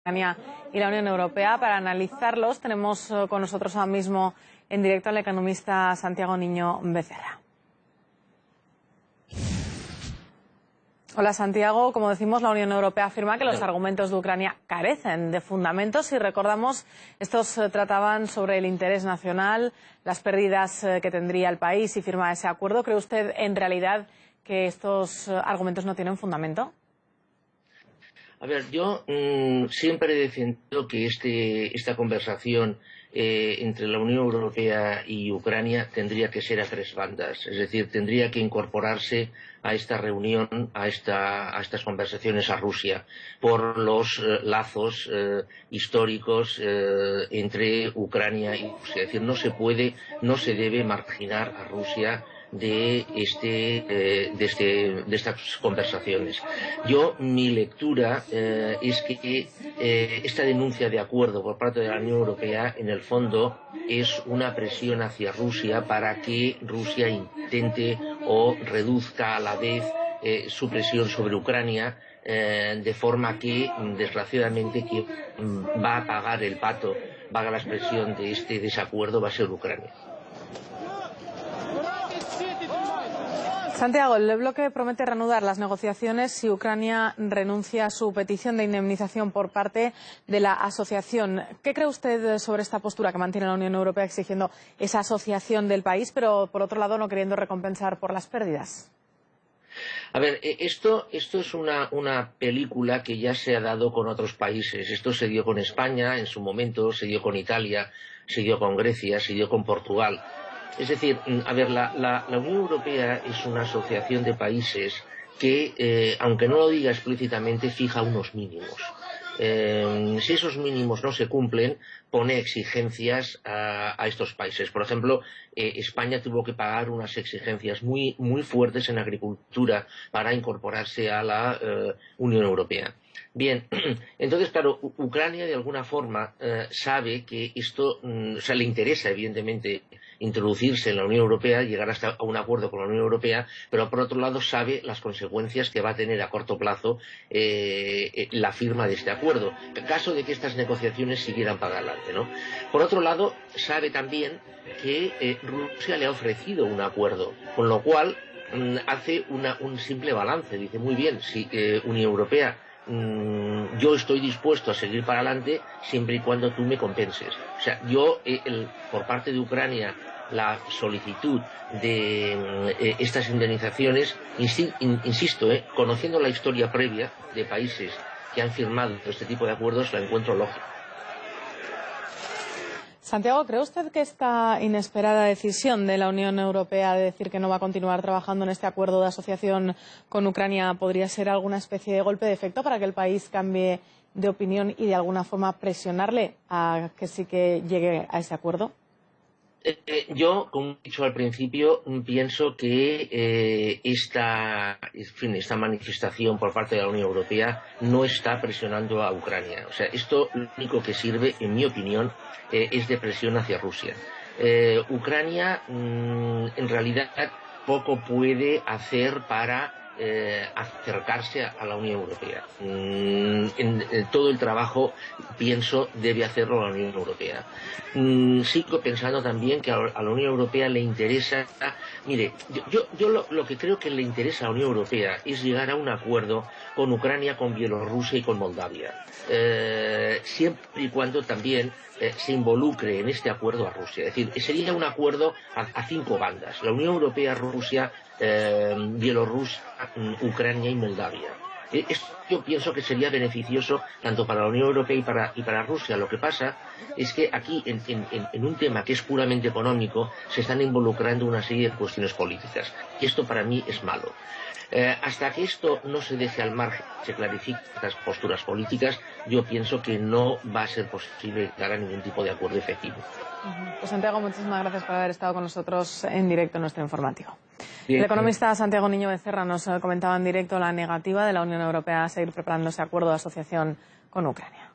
Ucrania y la Unión Europea. Para analizarlos tenemos con nosotros ahora mismo en directo al economista Santiago Niño Becerra. Hola Santiago, como decimos, la Unión Europea afirma que los argumentos de Ucrania carecen de fundamentos y recordamos, estos trataban sobre el interés nacional, las pérdidas que tendría el país si firma ese acuerdo. ¿Cree usted en realidad que estos argumentos no tienen fundamento? A ver, yo siempre he defendido que esta conversación entre la Unión Europea y Ucrania tendría que ser a tres bandas, es decir, tendría que incorporarse a esta reunión, a estas conversaciones a Rusia, por los lazos históricos entre Ucrania y Rusia. Es decir, no se debe marginar a Rusia de estas conversaciones. Mi lectura es que esta denuncia de acuerdo por parte de la Unión Europea en el fondo es una presión hacia Rusia para que Rusia intente o reduzca a la vez su presión sobre Ucrania, de forma que desgraciadamente quien va a pagar el pato, valga la expresión, de este desacuerdo va a ser Ucrania. Santiago, el bloque promete reanudar las negociaciones si Ucrania renuncia a su petición de indemnización por parte de la asociación. ¿Qué cree usted sobre esta postura que mantiene la Unión Europea exigiendo esa asociación del país, pero por otro lado no queriendo recompensar por las pérdidas? A ver, esto es una película que ya se ha dado con otros países. Esto se dio con España en su momento, se dio con Italia, se dio con Grecia, se dio con Portugal. Es decir, a ver, la Unión Europea es una asociación de países que, aunque no lo diga explícitamente, fija unos mínimos. Si esos mínimos no se cumplen, pone exigencias a estos países. Por ejemplo, España tuvo que pagar unas exigencias muy fuertes en agricultura para incorporarse a la Unión Europea. Bien, entonces, claro, Ucrania de alguna forma sabe que esto, o sea, le interesa evidentemente introducirse en la Unión Europea, llegar hasta a un acuerdo con la Unión Europea, pero por otro lado sabe las consecuencias que va a tener a corto plazo la firma de este acuerdo, en caso de que estas negociaciones siguieran para adelante, ¿no? Por otro lado, sabe también que Rusia le ha ofrecido un acuerdo, con lo cual hace un simple balance. Dice, muy bien, si Unión Europea, yo estoy dispuesto a seguir para adelante siempre y cuando tú me compenses. O sea, por parte de Ucrania, la solicitud de estas indemnizaciones, insisto, conociendo la historia previa de países que han firmado este tipo de acuerdos, la encuentro lógica. Santiago, ¿cree usted que esta inesperada decisión de la Unión Europea de decir que no va a continuar trabajando en este acuerdo de asociación con Ucrania podría ser alguna especie de golpe de efecto para que el país cambie de opinión y de alguna forma presionarle a que sí que llegue a ese acuerdo? Yo, como he dicho al principio, pienso que esta manifestación por parte de la Unión Europea no está presionando a Ucrania. O sea, esto lo único que sirve, en mi opinión, es de presión hacia Rusia. Ucrania, en realidad, poco puede hacer para acercarse a la Unión Europea. Todo el trabajo, pienso, debe hacerlo la Unión Europea. Sigo pensando también que a la Unión Europea le interesa... Mire, yo lo que creo que le interesa a la Unión Europea es llegar a un acuerdo con Ucrania, con Bielorrusia y con Moldavia. Siempre y cuando también se involucre en este acuerdo a Rusia. Es decir, sería un acuerdo a 5 bandas. La Unión Europea, Rusia, Bielorrusia, Ucrania y Moldavia. Yo pienso que sería beneficioso tanto para la Unión Europea y para Rusia. Lo que pasa es que aquí, en un tema que es puramente económico, se están involucrando una serie de cuestiones políticas. Y esto para mí es malo. Hasta que esto no se deje al margen, se clarifiquen estas posturas políticas, yo pienso que no va a ser posible llegar a ningún tipo de acuerdo efectivo. Pues Santiago, muchísimas gracias por haber estado con nosotros en directo en nuestro informativo. Bien. El economista Santiago Niño Becerra nos comentaba en directo la negativa de la Unión Europea a seguir preparando ese acuerdo de asociación con Ucrania.